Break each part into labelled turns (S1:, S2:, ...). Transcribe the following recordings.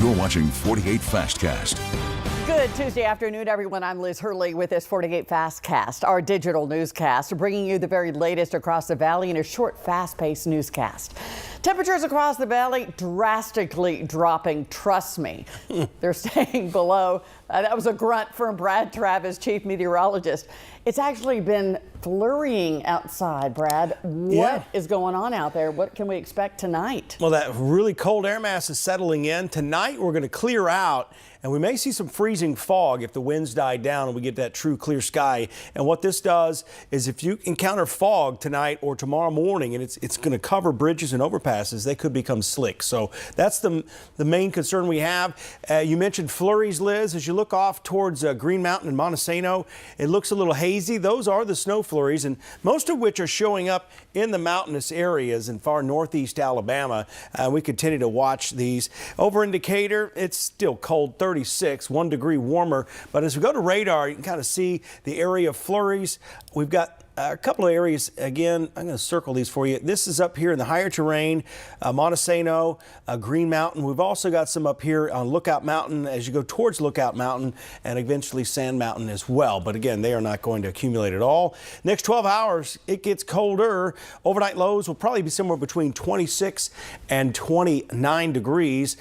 S1: You're watching 48 Fastcast.
S2: Good Tuesday afternoon, everyone. I'm Liz Hurley with this 48 Fastcast, our digital newscast, bringing you the very latest across the valley in a short, fast-paced newscast. Temperatures across the valley drastically dropping. Trust me, they're staying below. That was a grunt from Brad Travis, chief meteorologist. It's actually been flurrying outside, Brad. What is going on out there? What can we expect tonight?
S3: Well, that really cold air mass is settling in. Tonight, we're going to clear out, and we may see some freezing fog if the winds die down and we get that true clear sky. And what this does is if you encounter fog tonight or tomorrow morning, and it's going to cover bridges and overpasses, they could become slick. So that's the main concern we have. You mentioned flurries, Liz. As you look off towards Green Mountain and Montesano, it looks a little hazy. Those are the snow flurries, and most of which are showing up in the mountainous areas in far northeast Alabama. We continue to watch these. Over in Decatur, it's still cold, 36, 1 degree warmer. But as we go to radar, you can kind of see the area of flurries. We've got a couple of areas. Again, I'm going to circle these for you. This is up here in the higher terrain, Montesano, Green Mountain. We've also got some up here on Lookout Mountain as you go towards Lookout Mountain, and eventually Sand Mountain as well. But again, they are not going to accumulate at all. Next 12 hours, it gets colder. Overnight lows will probably be somewhere between 26 and 29 degrees.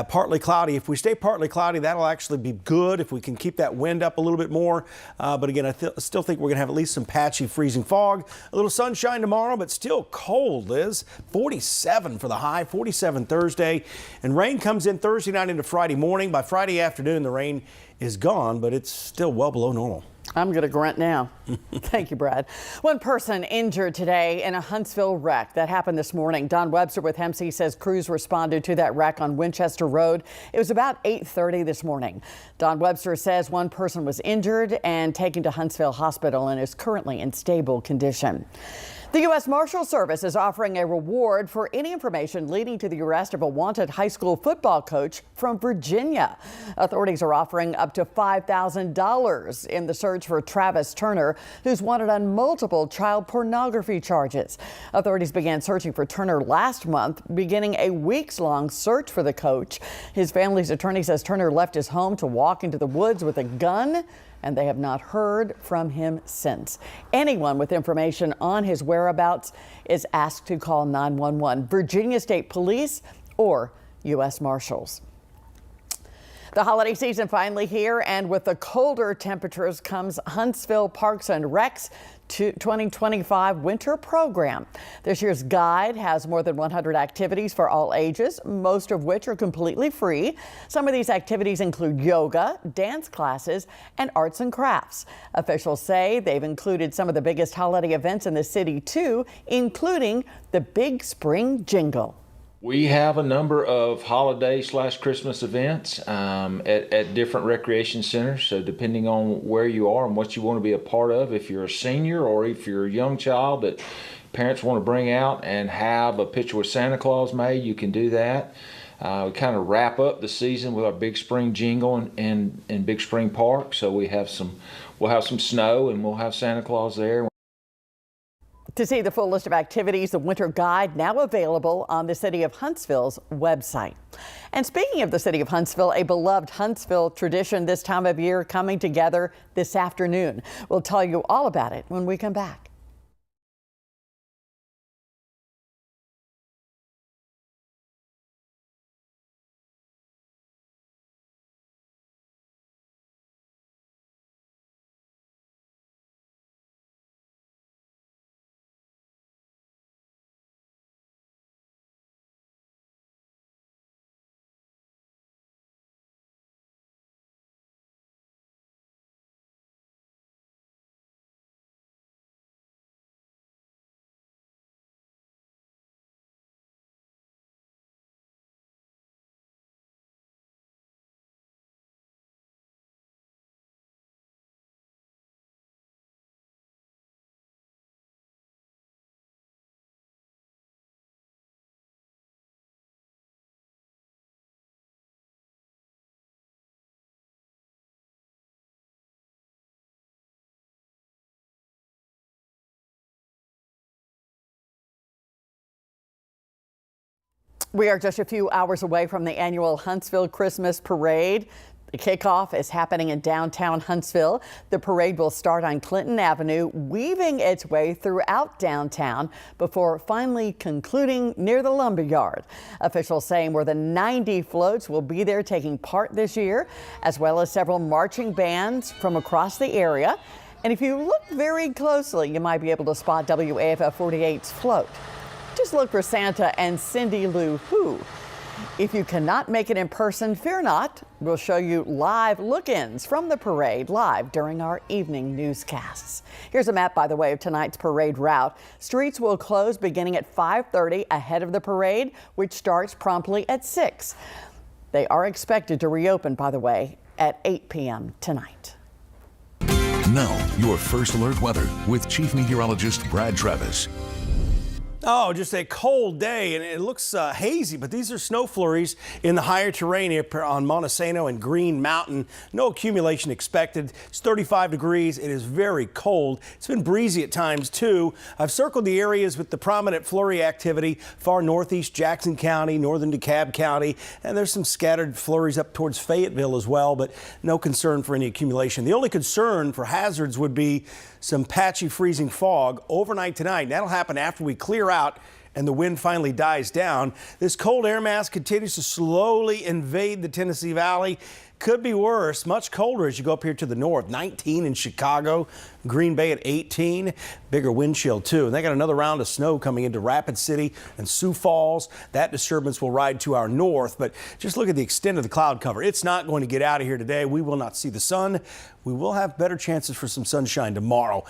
S3: Partly cloudy. If we stay partly cloudy, that'll actually be good if we can keep that wind up a little bit more. But again, I still think we're going to have at least some patchy freezing fog. A little sunshine tomorrow, but still cold, Liz. 47 for the high, 47 Thursday. And rain comes in Thursday night into Friday morning. By Friday afternoon, the rain is gone, but it's still well below normal.
S2: I'm going to grunt now. Thank you, Brad. One person injured today in a Huntsville wreck that happened this morning. Don Webster with MC says crews responded to that wreck on Winchester Road. It was about 8:30 this morning. Don Webster says one person was injured and taken to Huntsville Hospital and is currently in stable condition. The U.S. Marshal Service is offering a reward for any information leading to the arrest of a wanted high school football coach from Virginia. Authorities are offering up to $5,000 in the search for Travis Turner, who's wanted on multiple child pornography charges. Authorities began searching for Turner last month, beginning a weeks-long search for the coach. His family's attorney says Turner left his home to walk into the woods with a gun, and they have not heard from him since. Anyone with information on his whereabouts is asked to call 911, Virginia State Police, or U.S. Marshals. The holiday season finally here, and with the colder temperatures comes Huntsville Parks and Recs 2025 winter program. This year's guide has more than 100 activities for all ages, most of which are completely free. Some of these activities include yoga, dance classes, and arts and crafts. Officials say they've included some of the biggest holiday events in the city too, including the Big Spring Jingle.
S4: We have a number of holiday/Christmas events at different recreation centers. So depending on where you are and what you want to be a part of, if you're a senior or if you're a young child that parents want to bring out and have a picture with Santa Claus made, you can do that. We kind of wrap up the season with our Big Spring Jingle in Big Spring Park. So we'll have some snow and we'll have Santa Claus there.
S2: To see the full list of activities, the winter guide now available on the City of Huntsville's website. And speaking of the City of Huntsville, a beloved Huntsville tradition this time of year coming together this afternoon. We'll tell you all about it when we come back. We are just a few hours away from the annual Huntsville Christmas parade. The kickoff is happening in downtown Huntsville. The parade will start on Clinton Avenue, weaving its way throughout downtown before finally concluding near the lumberyard. Officials say more than 90 floats will be there taking part this year, as well as several marching bands from across the area. And if you look very closely, you might be able to spot WAFF 48's float. Just look for Santa and Cindy Lou Who. If you cannot make it in person, fear not. We'll show you live look-ins from the parade live during our evening newscasts. Here's a map, by the way, of tonight's parade route. Streets will close beginning at 5:30 ahead of the parade, which starts promptly at 6. They are expected to reopen, by the way, at 8 p.m. tonight.
S1: Now, your first alert weather with Chief Meteorologist Brad Travis.
S3: Oh, just a cold day, and it looks hazy, but these are snow flurries in the higher terrain here on Montesano and Green Mountain. No accumulation expected. It's 35 degrees. It is very cold. It's been breezy at times, too. I've circled the areas with the prominent flurry activity, far northeast Jackson County, northern DeKalb County, and there's some scattered flurries up towards Fayetteville as well, but no concern for any accumulation. The only concern for hazards would be some patchy freezing fog overnight tonight. That'll happen after we clear out and the wind finally dies down. This cold air mass continues to slowly invade the Tennessee Valley. Could be worse, much colder as you go up here to the north. 19 in Chicago, Green Bay at 18. Bigger wind chill, too. And they got another round of snow coming into Rapid City and Sioux Falls. That disturbance will ride to our north, but just look at the extent of the cloud cover. It's not going to get out of here today. We will not see the sun. We will have better chances for some sunshine tomorrow.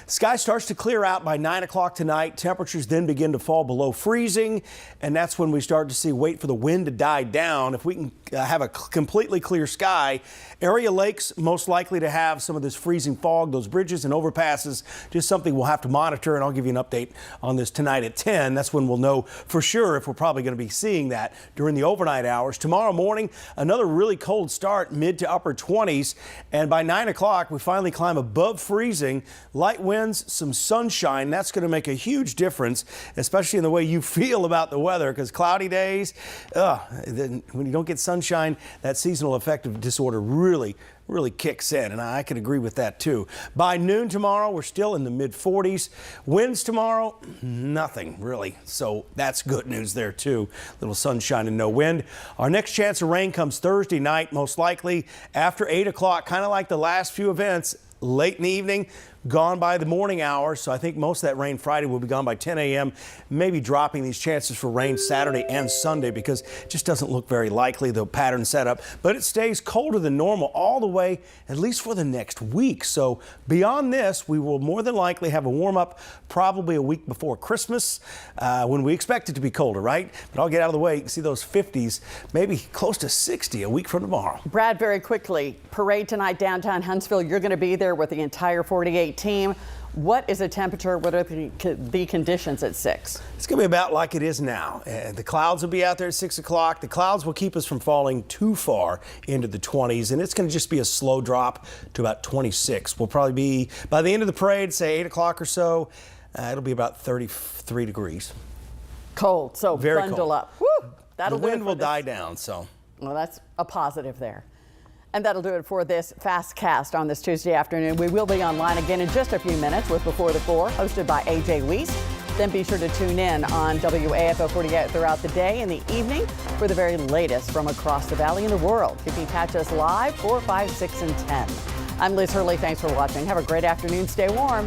S3: Sky starts to clear out by 9 o'clock tonight. Temperatures then begin to fall below freezing, and that's when we start to wait for the wind to die down. If we can have a completely clear sky, area lakes most likely to have some of this freezing fog. Those bridges and overpasses, just something we'll have to monitor, and I'll give you an update on this tonight at 10. That's when we'll know for sure if we're probably going to be seeing that during the overnight hours. Tomorrow morning, another really cold start, mid to upper 20s, and by 9 o'clock, we finally climb above freezing. Light winds, some sunshine. That's going to make a huge difference, especially in the way you feel about the weather, because cloudy days, when you don't get sunshine, that seasonal affective disorder really kicks in, and I could agree with that too. By noon tomorrow, we're still in the mid-40s. Winds tomorrow, nothing really, so that's good news there too. Little sunshine and no wind. Our next chance of rain comes Thursday night, most likely after 8 o'clock, kind of like the last few events, late in the evening, gone by the morning hours. So I think most of that rain Friday will be gone by 10 a.m., maybe dropping these chances for rain Saturday and Sunday because it just doesn't look very likely, the pattern setup. But it stays colder than normal all the way, at least for the next week. So beyond this, we will more than likely have a warm up probably a week before Christmas when we expect it to be colder, right? But I'll get out of the way. You can see those 50s, maybe close to 60 a week from tomorrow.
S2: Brad, very quickly, parade tonight downtown Huntsville. You're going to be there with the entire 48 team. What is the temperature? What are the conditions at 6?
S3: It's going to be about like it is now. The clouds will be out there at 6 o'clock. The clouds will keep us from falling too far into the 20s, and it's going to just be a slow drop to about 26. We'll probably be, by the end of the parade, say 8 o'clock or so, it'll be about 33 degrees.
S2: Cold, so
S3: very
S2: bundle
S3: cold.
S2: Up. Woo, that'll
S3: the wind
S2: do it
S3: will
S2: for
S3: die down, so.
S2: Well, that's a positive there. And that'll do it for this Fast Cast on this Tuesday afternoon. We will be online again in just a few minutes with Before the 4, hosted by AJ Weiss. Then be sure to tune in on WAFF 48 throughout the day and the evening for the very latest from across the valley and the world. You can catch us live 4, 5, 6, and 10. I'm Liz Hurley. Thanks for watching. Have a great afternoon. Stay warm.